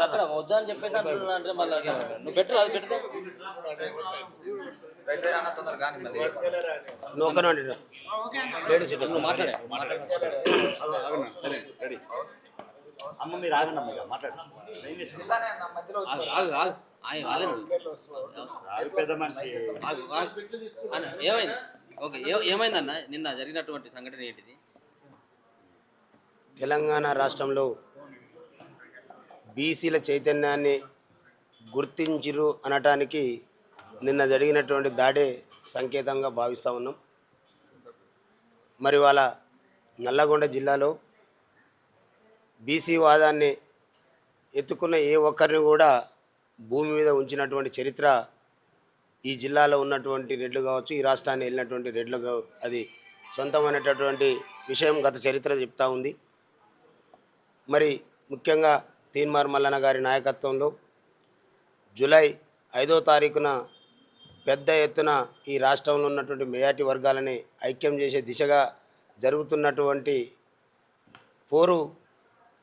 అక్కడ వద్దా అని చెప్పేసి అంటున్నా అంటే మళ్ళీ నువ్వు పెట్టు అది పెడితే నువ్వు మాట్లాడే అమ్మ మీరు ఆగండి అమ్మ ఇక మాట్లాడండి. పెద్ద మనిషి ఏమైంది ఓకే ఏమైందన్న నిన్న జరిగినటువంటి సంఘటన ఏంటిది? తెలంగాణ రాష్ట్రంలో బీసీల చైతన్యాన్ని గుర్తించిరు అనటానికి నిన్న జరిగినటువంటి దాడే సంకేతంగా భావిస్తూ ఉన్నాం. మరి వాళ్ళ నల్లగొండ జిల్లాలో బీసీ వాదాన్ని ఎత్తుకున్న ఏ ఒక్కరిని కూడా భూమి మీద ఉంచినటువంటి చరిత్ర ఈ జిల్లాలో ఉన్నటువంటి రెడ్లు కావచ్చు, ఈ రాష్ట్రాన్ని వెళ్ళినటువంటి రెడ్లు అది సొంతమైనటువంటి విషయం గత చరిత్ర చెప్తా ఉంది. మరి ముఖ్యంగా తీన్మార్ మల్లన్న గారి నాయకత్వంలో జూలై 5వ తారీఖున పెద్ద ఎత్తున ఈ రాష్ట్రంలో ఉన్నటువంటి మెజార్టీ వర్గాలని ఐక్యం చేసే దిశగా జరుగుతున్నటువంటి పోరు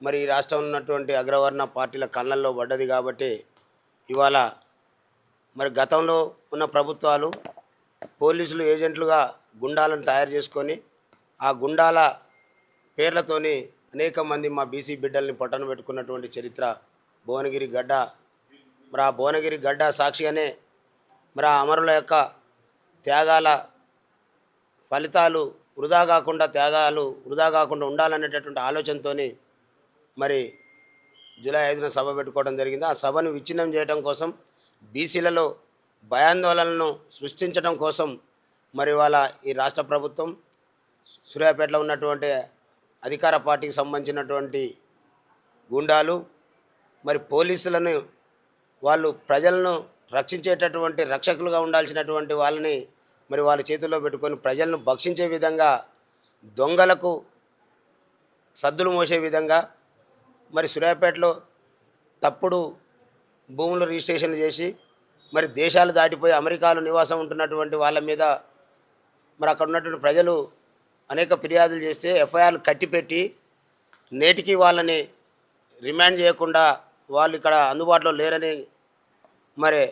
మరి ఈ రాష్ట్రంలో ఉన్నటువంటి అగ్రవర్ణ పార్టీల కళ్ళల్లో పడ్డది. కాబట్టి ఇవాళ మరి గతంలో ఉన్న ప్రభుత్వాలు పోలీసులు ఏజెంట్లుగా గుండాలను తయారు చేసుకొని ఆ గుండాల పేర్లతోని అనేక మంది మా బీసీ బిడ్డల్ని పొట్టన పెట్టుకున్నటువంటి చరిత్ర భువనగిరి గడ్డ. మరి ఆ భువనగిరి గడ్డ సాక్షిగానే మరి ఆ అమరుల యొక్క త్యాగాల ఫలితాలు త్యాగాలు వృధా కాకుండా ఉండాలనేటటువంటి ఆలోచనతో మరి జూలై 5న సభ పెట్టుకోవడం జరిగింది. ఆ సభను విచ్ఛిన్నం చేయడం కోసం, బీసీలలో భయాందోళనను సృష్టించడం కోసం మరి వాళ్ళ ఈ రాష్ట్ర ప్రభుత్వం సూర్యాపేటలో ఉన్నటువంటి అధికార పార్టీకి సంబంధించినటువంటి గుండాలు మరి పోలీసులను వాళ్ళు ప్రజలను రక్షించేటటువంటి రక్షకులుగా ఉండాల్సినటువంటి వాళ్ళని మరి వాళ్ళ చేతుల్లో పెట్టుకొని ప్రజలను భక్షించే విధంగా, దొంగలకు సద్దులు మోసే విధంగా మరి సూర్యాపేటలో తప్పుడు భూములు రిజిస్ట్రేషన్ చేసి మరి దేశాలు దాటిపోయి అమెరికాలో నివాసం ఉంటున్నటువంటి వాళ్ళ మీద మరి అక్కడ ఉన్నటువంటి ప్రజలు అనేక ఫిర్యాదులు చేస్తే ఎఫ్ఐఆర్లు కట్టిపెట్టి నేటికి వాళ్ళని రిమాండ్ చేయకుండా వాళ్ళు ఇక్కడ అందుబాటులో లేరని మరి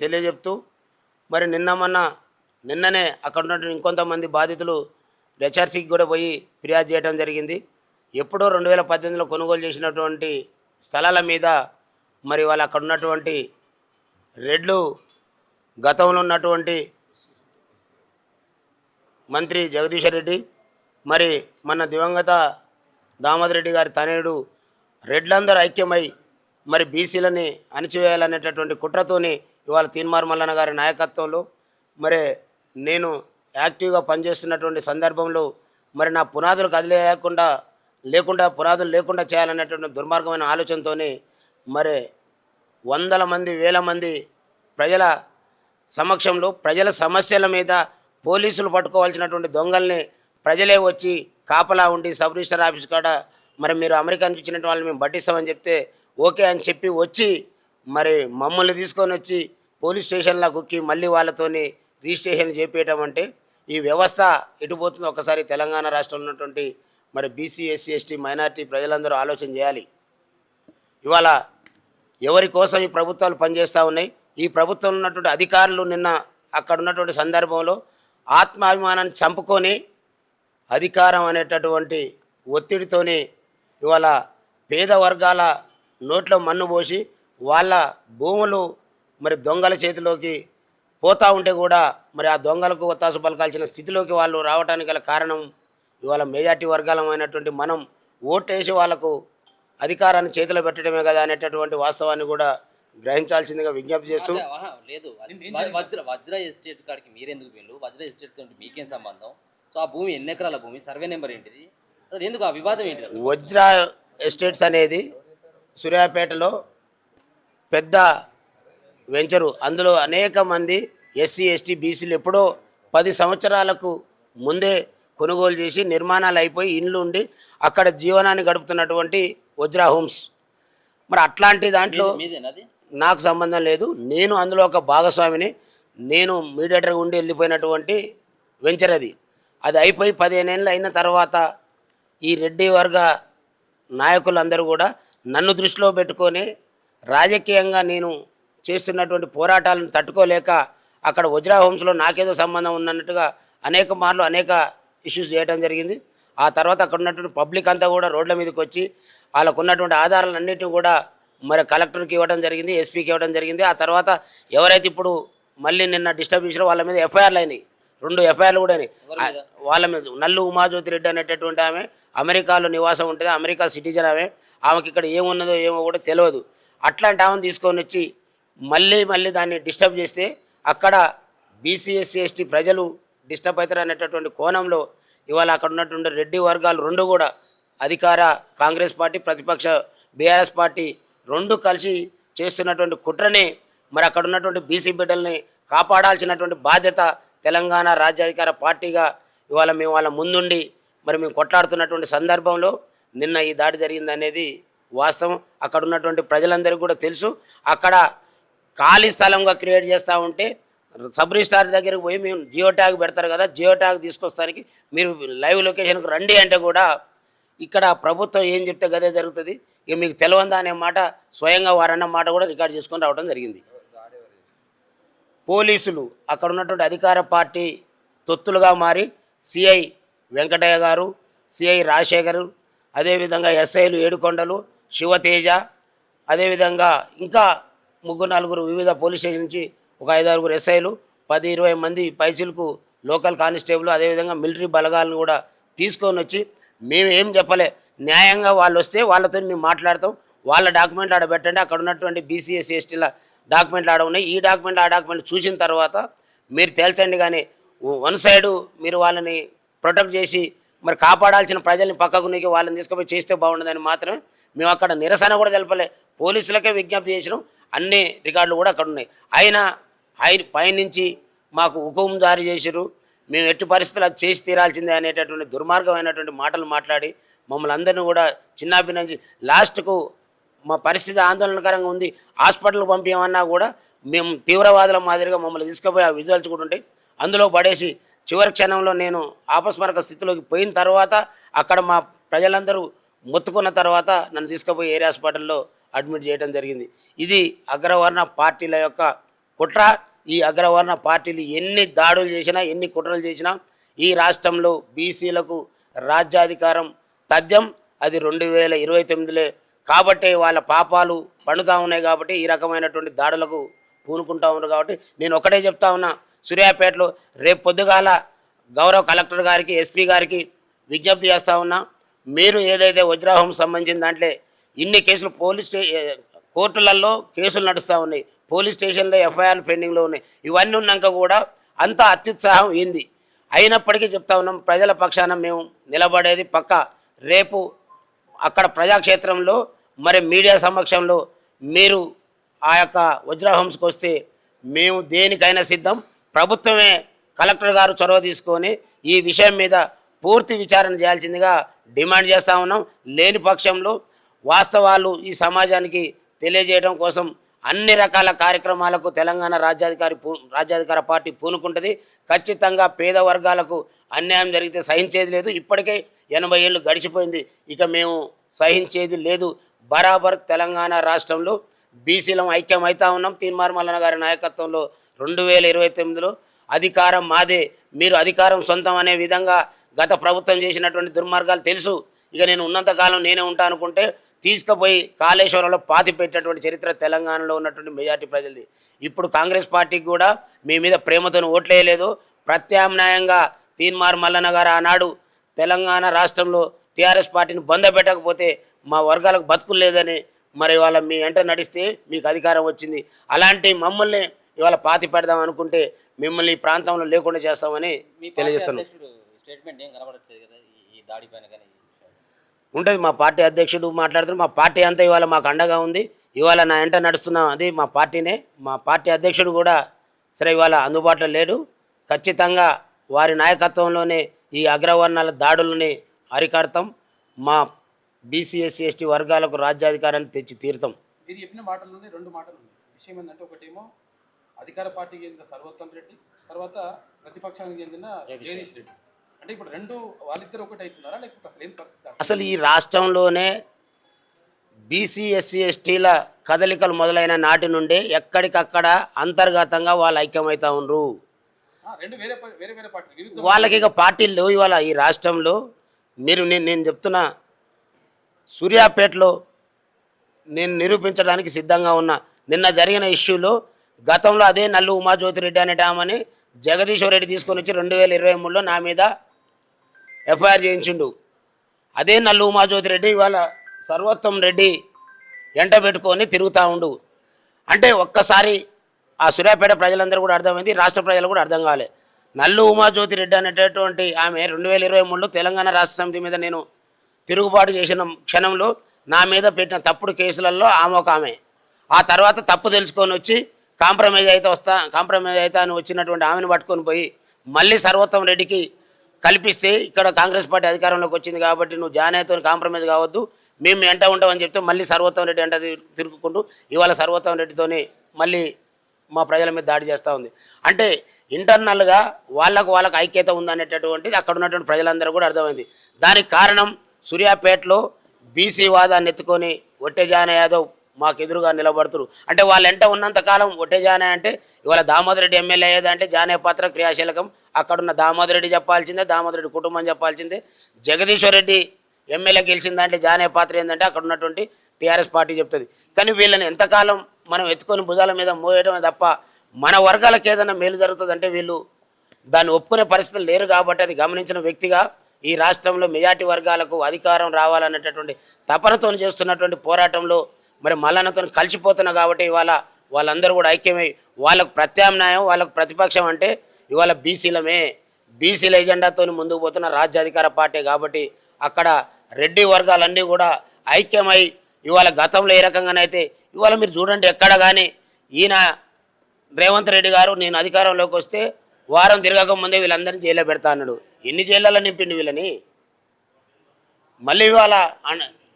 తెలియజెప్తూ మరి నిన్ననే అక్కడ ఉన్నటువంటి ఇంకొంతమంది బాధితులు హెచ్ఆర్సీకి కూడా పోయి ఫిర్యాదు చేయడం జరిగింది. ఎప్పుడో 2018లో కొనుగోలు చేసినటువంటి స్థలాల మీద మరి వాళ్ళు అక్కడ ఉన్నటువంటి రెడ్లు గతంలో ఉన్నటువంటి మంత్రి జగదీశ్వర్ రెడ్డి మరి మన దివంగత దామోదర్ రెడ్డి గారి తనయుడు రెడ్లందరూ ఐక్యమై మరి బీసీలని అణిచివేయాలనేటటువంటి కుట్రతోని ఇవాళ తీన్మార్ మల్లన్న గారి నాయకత్వంలో మరి నేను యాక్టివ్గా పనిచేస్తున్నటువంటి సందర్భంలో మరి నా పునాదులు పునాదులు లేకుండా చేయాలనేటువంటి దుర్మార్గమైన ఆలోచనతో మరి వందల మంది వేల మంది ప్రజల సమక్షంలో ప్రజల సమస్యల మీద పోలీసులు పట్టుకోవాల్సినటువంటి దొంగల్ని ప్రజలే వచ్చి కాపలా ఉండి సబ్ రిజిస్టర్ ఆఫీస్ కాడ మరి మీరు అమెరికా నుంచి వచ్చినటువంటి వాళ్ళని మేము పట్టిస్తామని చెప్తే ఓకే అని చెప్పి వచ్చి మరి మమ్మల్ని తీసుకొని వచ్చి పోలీస్ స్టేషన్లో కుక్కి మళ్ళీ వాళ్ళతోని రిజిస్ట్రేషన్ చేపేయటం అంటే ఈ వ్యవస్థ ఎటుపోతుందో ఒకసారి తెలంగాణ రాష్ట్రంలో ఉన్నటువంటి మరి బీసీ ఎస్సీ ఎస్టీ మైనార్టీ ప్రజలందరూ ఆలోచన చేయాలి. ఇవాళ ఎవరి కోసం ఈ ప్రభుత్వాలు పనిచేస్తూ ఉన్నాయి. ఈ ప్రభుత్వంలో ఉన్నటువంటి అధికారులు నిన్న అక్కడ ఉన్నటువంటి సందర్భంలో ఆత్మాభిమానాన్ని చంపుకొని అధికారం అనేటటువంటి ఒత్తిడితోని ఇవాళ పేద వర్గాల నోట్లో మన్ను పోసి వాళ్ళ భూములు మరి దొంగల చేతిలోకి పోతూ ఉంటే కూడా మరి ఆ దొంగలకు ఒత్తాసు పలకాల్సిన స్థితిలోకి వాళ్ళు రావడానికి గల కారణం ఇవాళ మెజార్టీ వర్గాలమైనటువంటి మనం ఓటేసి వాళ్ళకు అధికారాన్ని చేతిలో పెట్టడమే కదా అనేటటువంటి వాస్తవాన్ని కూడా గ్రహించాల్సిందిగా విజ్ఞప్తి చేస్తూ లేదు వజ్ర ఎస్టేట్ కాడికి మీరెందుకు వీళ్ళు వజ్ర ఎస్టేట్ తోటి మీకేం సంబంధం? సో ఆ భూమి ఎన్ని ఎకరాల భూమి, సర్వే నెంబర్ ఏంటిది, అసలు ఎందుకు ఆ వివాదం ఏంటి? వజ్ర ఎస్టేట్స్ అనేది సూర్యాపేటలో పెద్ద వెంచరు. అందులో అనేక మంది ఎస్సీ ఎస్టీ బీసీలు ఎప్పుడో 10 సంవత్సరాలకు ముందే కొనుగోలు చేసి నిర్మాణాలు అయిపోయి ఇండ్లు ఉండి అక్కడ జీవనాన్ని గడుపుతున్నటువంటి వజ్రా హోమ్స్. మరి అట్లాంటి దాంట్లో నాకు సంబంధం లేదు. నేను అందులో ఒక భాగస్వామిని. నేను మీడియేటర్గా ఉండి వెళ్ళిపోయినటువంటి వెంచర్ అది అయిపోయి 15 ఏళ్ళు అయిన తర్వాత ఈ రెడ్డి వర్గ నాయకులందరూ కూడా నన్ను దృష్టిలో పెట్టుకొని రాజకీయంగా నేను చేస్తున్నటువంటి పోరాటాలను తట్టుకోలేక అక్కడ వజ్రా హోమ్స్లో నాకేదో సంబంధం ఉన్నట్టుగా అనేక మార్లు అనేక ఇష్యూస్ చేయడం జరిగింది. ఆ తర్వాత అక్కడ ఉన్నటువంటి పబ్లిక్ అంతా కూడా రోడ్ల మీదకి వచ్చి వాళ్ళకు ఉన్నటువంటి ఆధారాలన్నింటినీ కూడా మరి కలెక్టర్కి ఇవ్వడం జరిగింది, ఎస్పీకి ఇవ్వడం జరిగింది. ఆ తర్వాత ఎవరైతే ఇప్పుడు మళ్ళీ నిన్న డిస్టర్బ్ చేసారో వాళ్ళ మీద ఎఫ్ఐఆర్లు అయినాయి, 2 ఎఫ్ఐఆర్లు కూడా అయినాయి. వాళ్ళ మీద నల్లు ఉమాజ్యోతి రెడ్డి అనేటటువంటి ఆమె అమెరికాలో నివాసం ఉంటుంది, అమెరికా సిటిజన్ ఆమెకి ఇక్కడ ఏమున్నదో ఏమో కూడా తెలియదు. అట్లాంటి ఆమెను తీసుకొని వచ్చి మళ్ళీ దాన్ని డిస్టర్బ్ చేస్తే అక్కడ బీసీ ఎస్సీ ఎస్టీ ప్రజలు డిస్టర్బ్ అవుతారు అనేటటువంటి కోణంలో ఇవాళ అక్కడ ఉన్నటువంటి రెడ్డి వర్గాలు 2 కూడా అధికార కాంగ్రెస్ పార్టీ, ప్రతిపక్ష బీఆర్ఎస్ పార్టీ 2 కలిసి చేస్తున్నటువంటి కుట్రని మరి అక్కడ ఉన్నటువంటి బీసీ బిడ్డల్ని కాపాడాల్సినటువంటి బాధ్యత తెలంగాణ రాజ్యాధికార పార్టీగా ఇవాళ మేము వాళ్ళ ముందుండి మరి మేము కొట్లాడుతున్నటువంటి సందర్భంలో నిన్న ఈ దాడి జరిగింది అనేది వాస్తవం. అక్కడ ఉన్నటువంటి ప్రజలందరికీ కూడా తెలుసు. అక్కడ ఖాళీ స్థలంగా క్రియేట్ చేస్తూ ఉంటే సబ్ రిజిస్ట్రార్ దగ్గరికి పోయి మేము జియో ట్యాగ్ పెడతారు కదా, జియో ట్యాగ్ తీసుకొస్తానికి మీరు లైవ్ లొకేషన్కి రండి అంటే కూడా ఇక్కడ ప్రభుత్వం ఏం చెప్తే గదే జరుగుతుంది, ఇక మీకు తెలియందా అనే మాట స్వయంగా వారన్న మాట కూడా రికార్డ్ చేసుకొని రావడం జరిగింది. పోలీసులు అక్కడ ఉన్నటువంటి అధికార పార్టీ తొత్తులుగా మారి సిఐ వెంకటయ్య గారు, సిఐ రాజశేఖరు, అదేవిధంగా ఎస్ఐలు ఏడుకొండలు, శివతేజ, అదేవిధంగా ఇంకా 3-4 వివిధ పోలీస్ స్టేషన్ నుంచి ఒక 5-6 ఎస్ఐలు, 10-20 మంది పైచిలకు లోకల్ కానిస్టేబుల్, అదేవిధంగా మిలిటరీ బలగాలను కూడా తీసుకొని వచ్చి మేము ఏం చెప్పలే, న్యాయంగా వాళ్ళు వస్తే వాళ్ళతో మేము మాట్లాడతాం, వాళ్ళ డాక్యుమెంట్లు ఆడ పెట్టండి, అక్కడ ఉన్నటువంటి బీసీఎస్సీ ఎస్టీల డాక్యుమెంట్లు ఆడ ఉన్నాయి, ఈ డాక్యుమెంట్లు ఆ డాక్యుమెంట్ చూసిన తర్వాత మీరు తేల్చండి. కానీ వన్ సైడు మీరు వాళ్ళని ప్రొటెక్ట్ చేసి మరి కాపాడాల్సిన ప్రజల్ని పక్కకు నీకు వాళ్ళని తీసుకుపోయి చేస్తే బాగుండదని మాత్రమే మేము అక్కడ నిరసన కూడా తెలపలే, పోలీసులకే విజ్ఞప్తి చేసినాం. అన్ని రికార్డులు కూడా అక్కడ ఉన్నాయి. ఆయన పైనుంచి మాకు హుకుం జారీ చేసిరు, మేము ఎట్టి పరిస్థితులు అది చేసి తీరాల్సిందే అనేటటువంటి దుర్మార్గమైనటువంటి మాటలు మాట్లాడి మమ్మల్ని అందరినీ కూడా చిన్నాభినంచి లాస్ట్కు మా పరిస్థితి ఆందోళనకరంగా ఉంది, హాస్పిటల్కి పంపించమన్నా కూడా మేము తీవ్రవాదుల మాదిరిగా మమ్మల్ని తీసుకుపోయి ఆ విజువల్స్ కూడా ఉంటాయి అందులో పడేసి చివరి క్షణంలో నేను ఆపస్మరక స్థితిలోకి పోయిన తర్వాత అక్కడ మా ప్రజలందరూ మొత్తుకున్న తర్వాత నన్ను తీసుకుపోయి ఏరియా హాస్పిటల్లో అడ్మిట్ చేయడం జరిగింది. ఇది అగ్రవర్ణ పార్టీల యొక్క కుట్ర. ఈ అగ్రవర్ణ పార్టీలు ఎన్ని దాడులు చేసినా, ఎన్ని కుట్రలు చేసినా ఈ రాష్ట్రంలో బీసీలకు రాజ్యాధికారం తథ్యం అది 2029లే. కాబట్టి వాళ్ళ పాపాలు పండుతూ ఉన్నాయి కాబట్టి ఈ రకమైనటువంటి దాడులకు పూనుకుంటూ ఉన్నారు. కాబట్టి నేను ఒకటే చెప్తా ఉన్నా, సూర్యాపేటలో రేపు పొద్దుగాల గౌరవ కలెక్టర్ గారికి, ఎస్పీ గారికి విజ్ఞప్తి చేస్తూ ఉన్నా, మీరు ఏదైతే వజ్రాహం సంబంధించిన దాంట్లో ఇన్ని కేసులు కోర్టులలో కేసులు నడుస్తూ ఉన్నాయి, పోలీస్ స్టేషన్లో ఎఫ్ఐఆర్లు పెండింగ్లో ఉన్నాయి, ఇవన్నీ ఉన్నాక కూడా అంత అత్యుత్సాహం ఏంది? అయినప్పటికీ చెప్తా ఉన్నాం, ప్రజల పక్షాన మేము నిలబడేది పక్క. రేపు అక్కడ ప్రజాక్షేత్రంలో మరి మీడియా సమక్షంలో మీరు ఆ యొక్క వజ్రాహంస్కి వస్తే మేము దేనికైనా సిద్ధం. ప్రభుత్వమే కలెక్టర్ గారు చొరవ తీసుకొని ఈ విషయం మీద పూర్తి విచారణ చేయాల్సిందిగా డిమాండ్ చేస్తూ ఉన్నాం. లేని పక్షంలో వాస్తవాలు ఈ సమాజానికి తెలియజేయడం కోసం అన్ని రకాల కార్యక్రమాలకు తెలంగాణ రాజ్యాధికార పార్టీ పూనుకుంటుంది. ఖచ్చితంగా పేద వర్గాలకు అన్యాయం జరిగితే సహించేది లేదు. ఇప్పటికే 80 ఏళ్ళు గడిచిపోయింది, ఇక మేము సహించేది లేదు. బరాబర్ తెలంగాణ రాష్ట్రంలో బీసీలం ఐక్యం అవుతా ఉన్నాం. తీన్మార్ మల్లన్న గారి నాయకత్వంలో 2029లో అధికారం మాదే, మీరు అధికారం సొంతం అనే విధంగా గత ప్రభుత్వం చేసినటువంటి దుర్మార్గాలు తెలుసు. ఇక నేను ఉన్నంతకాలం నేనే ఉంటా అనుకుంటే తీసుకుపోయి కాళేశ్వరంలో పాతి పెట్టేటువంటి చరిత్ర తెలంగాణలో ఉన్నటువంటి మెజార్టీ ప్రజలది. ఇప్పుడు కాంగ్రెస్ పార్టీకి కూడా మీ మీద ప్రేమతో ఓట్లేయలేదు. ప్రత్యామ్నాయంగా తీన్మార్ మల్లన్న గారు ఆనాడు తెలంగాణ రాష్ట్రంలో టీఆర్ఎస్ పార్టీని బొందబెట్టకపోతే మా వర్గాలకు బతుకులు లేదని మరి ఇవాళ మీ వెంట నడిస్తే మీకు అధికారం వచ్చింది. అలాంటి మమ్మల్ని ఇవాళ పాతి పెడదాం అనుకుంటే మిమ్మల్ని ఈ ప్రాంతంలో లేకుండా చేస్తామని తెలియజేస్తున్నాం. స్టేట్మెంట్ ఏం కనబడట్లేదు కదా ఈ దాడి పైన కానీ ఉంటుంది. మా పార్టీ అధ్యక్షుడు మాట్లాడుతున్నారు, మా పార్టీ అంతా ఇవాళ మాకు అండగా ఉంది. ఇవాళ నా వెంట నడుస్తున్న అది మా పార్టీనే. మా పార్టీ అధ్యక్షుడు కూడా సరే ఇవాళ అందుబాటులో లేడు. ఖచ్చితంగా వారి నాయకత్వంలోనే ఈ అగ్రవర్ణాల దాడులని అరికడతాం. మా బీసీ ఎస్సీ ఎస్టీ వర్గాలకు రాజ్యాధికారాన్ని తెచ్చి తీరుతాం. మీరు చెప్పిన మాటల్లోనే 2 మాటలు ఉన్నాయి. విషయం ఏంటంటే ఒకటేమో అధికార పార్టీకి చెందిన సర్వోత్తమ్ రెడ్డి, తర్వాత ప్రతిపక్షానికి చెందిన జగదీష్ రెడ్డి. అంటే ఇప్పుడు 2 వాళ్ళిద్దరు ఒకటి అవుతున్నారా లేకపోతే అసలు ఏం పరిస్థితి? అసలు ఈ రాష్ట్రంలోనే బీసీ ఎస్సీ ఎస్టీల కదలికలు మొదలైన నాటి నుండే ఎక్కడికక్కడ అంతర్గతంగా వాళ్ళు ఐక్యమవుతా ఉండ్రు. రెండు వేరే వేరే వేరే పార్టీలు విరుద్ధ వాళ్ళకి ఇక పార్టీలు ఇవాళ ఈ రాష్ట్రంలో నేను చెప్తున్నా, సూర్యాపేటలో నేను నిరూపించడానికి సిద్ధంగా ఉన్నా. నిన్న జరిగిన ఇష్యూలో గతంలో అదే నల్లు ఉమాజ్యోతిరెడ్డి అనేట ఆమెని జగదీశ్వర్ రెడ్డి తీసుకొని వచ్చి 2023లో నా మీద ఎఫ్ఐఆర్ చేయించిండు. అదే నల్లు ఉమాజ్యోతిరెడ్డి ఇవాళ సర్వోత్తమ్ రెడ్డి ఎంట పెట్టుకొని తిరుగుతూ ఉండు. అంటే ఒక్కసారి ఆ సూర్యాపేట ప్రజలందరూ కూడా అర్థమైంది, రాష్ట్ర ప్రజలు కూడా అర్థం కావాలి. నల్లు ఉమాజ్యోతిరెడ్డి అనేటటువంటి ఆమె 2023లో తెలంగాణ రాష్ట్ర సమితి మీద నేను తిరుగుబాటు చేసిన క్షణంలో నా మీద పెట్టిన తప్పుడు కేసులలో ఆమె ఒక ఆమె. ఆ తర్వాత తప్పు తెలుసుకొని వచ్చి కాంప్రమైజ్ అయితే అని వచ్చినటువంటి ఆమెను పట్టుకొని పోయి మళ్ళీ సర్వోత్తమ్ రెడ్డికి కల్పిస్తే ఇక్కడ కాంగ్రెస్ పార్టీ అధికారంలోకి వచ్చింది కాబట్టి నువ్వు జానేతో కాంప్రమైజ్ కావద్దు, మేము ఎంట ఉంటామని చెప్తే మళ్ళీ సర్వోత్తమ్ రెడ్డి ఎంట తిరుగుకుంటూ ఇవాళ సర్వోత్తమ్ రెడ్డితోనే మళ్ళీ మా ప్రజల మీద దాడి చేస్తూ ఉంది. అంటే ఇంటర్నల్గా వాళ్ళకు ఐక్యత ఉందనేటటువంటిది అక్కడ ఉన్నటువంటి ప్రజలందరూ కూడా అర్థమైంది. దానికి కారణం సూర్యాపేటలో బీసీ వాదాన్ని ఎత్తుకొని ఒట్టెజాన యాదవ్ మాకు ఎదురుగా నిలబడుతురు. అంటే వాళ్ళ ఎంట ఉన్నంతకాలం ఒట్టెజానే అంటే ఇవాళ దామోదర్ రెడ్డి ఎమ్మెల్యే అయ్యేదంటే జానే పాత్ర క్రియాశీలకం అక్కడున్న దామోదర్ రెడ్డి చెప్పాల్సిందే, దామోదర్ రెడ్డి కుటుంబం చెప్పాల్సిందే. జగదీశ్వర్ రెడ్డి ఎమ్మెల్యే గెలిచిందంటే జానే పాత్ర ఏంటంటే అక్కడ ఉన్నటువంటి టీఆర్ఎస్ పార్టీ చెప్తుంది. కానీ వీళ్ళని ఎంతకాలం మనం ఎత్తుకొని భుజాల మీద మోయడమే తప్ప మన వర్గాలకు ఏదైనా మేలు జరుగుతుందంటే వీళ్ళు దాన్ని ఒప్పుకునే పరిస్థితులు లేరు. కాబట్టి అది గమనించిన వ్యక్తిగా ఈ రాష్ట్రంలో మెజార్టీ వర్గాలకు అధికారం రావాలనేటటువంటి తపనతో చేస్తున్నటువంటి పోరాటంలో మరి మల్లన్నతో కలిసిపోతున్నా కాబట్టి ఇవాళ వాళ్ళందరూ కూడా ఐక్యమై వాళ్ళకు ప్రత్యామ్నాయం వాళ్ళకు ప్రతిపక్షం అంటే ఇవాళ బీసీలమే. బీసీల ఎజెండాతో ముందుకు పోతున్న రాజ్యాధికార పార్టీ కాబట్టి అక్కడ రెడ్డి వర్గాలన్నీ కూడా ఐక్యమై ఇవాళ గతంలో ఏ రకంగానైతే ఇవాళ మీరు చూడండి ఎక్కడ కానీ ఈయన రేవంత్ రెడ్డి గారు నేను అధికారంలోకి వస్తే వారం తిరగక ముందే వీళ్ళందరినీ జైల్లో పెడతా అన్నాడు. ఎన్ని జైళ్ళలో నింపిండి వీళ్ళని? మళ్ళీ ఇవాళ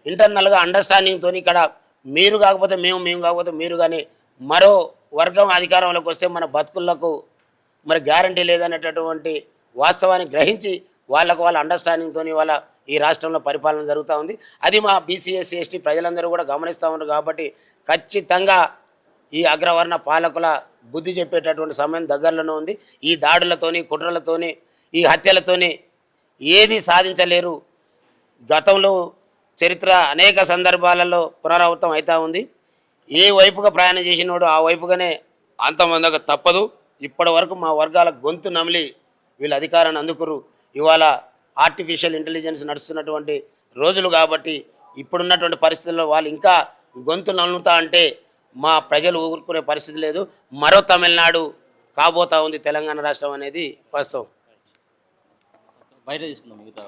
ఇంటర్నల్గా అండర్స్టాండింగ్తో ఇక్కడ మీరు కాకపోతే మేము కాకపోతే మీరు కానీ మరో వర్గం అధికారంలోకి వస్తే మన బతుకులకు మరి గ్యారంటీ లేదనేటటువంటి వాస్తవాన్ని గ్రహించి వాళ్ళకు వాళ్ళ అండర్స్టాండింగ్తో వాళ్ళ ఈ రాష్ట్రంలో పరిపాలన జరుగుతూ ఉంది. అది మా బీసీఎస్సీ ఎస్టీ ప్రజలందరూ కూడా గమనిస్తూ ఉన్నారు. కాబట్టి ఖచ్చితంగా ఈ అగ్రవర్ణ పాలకుల బుద్ధి చెప్పేటటువంటి సమయం దగ్గరలోనే ఉంది. ఈ దాడులతోని కుట్రలతోని ఈ హత్యలతోని ఏది సాధించలేరు. గతంలో చరిత్ర అనేక సందర్భాలలో పునరావృతం అవుతూ ఉంది. ఏ వైపుగా ప్రయాణం చేసినోడు ఆ వైపుగానే అంతమందక తప్పదు. ఇప్పటి వరకు మా వర్గాల గొంతు నమిలి వీళ్ళు అధికారాన్ని అందుకురు. ఇవాళ ఆర్టిఫిషియల్ ఇంటెలిజెన్స్ నడుస్తున్నటువంటి రోజులు కాబట్టి ఇప్పుడున్నటువంటి పరిస్థితుల్లో వాళ్ళు ఇంకా గొంతు నలుగుతా అంటే మా ప్రజలు ఊరుకునే పరిస్థితి లేదు. మరో తమిళనాడు కాబోతా ఉంది తెలంగాణ రాష్ట్రం అనేది వాస్తవం. బయట తీసుకుందాం మిగతా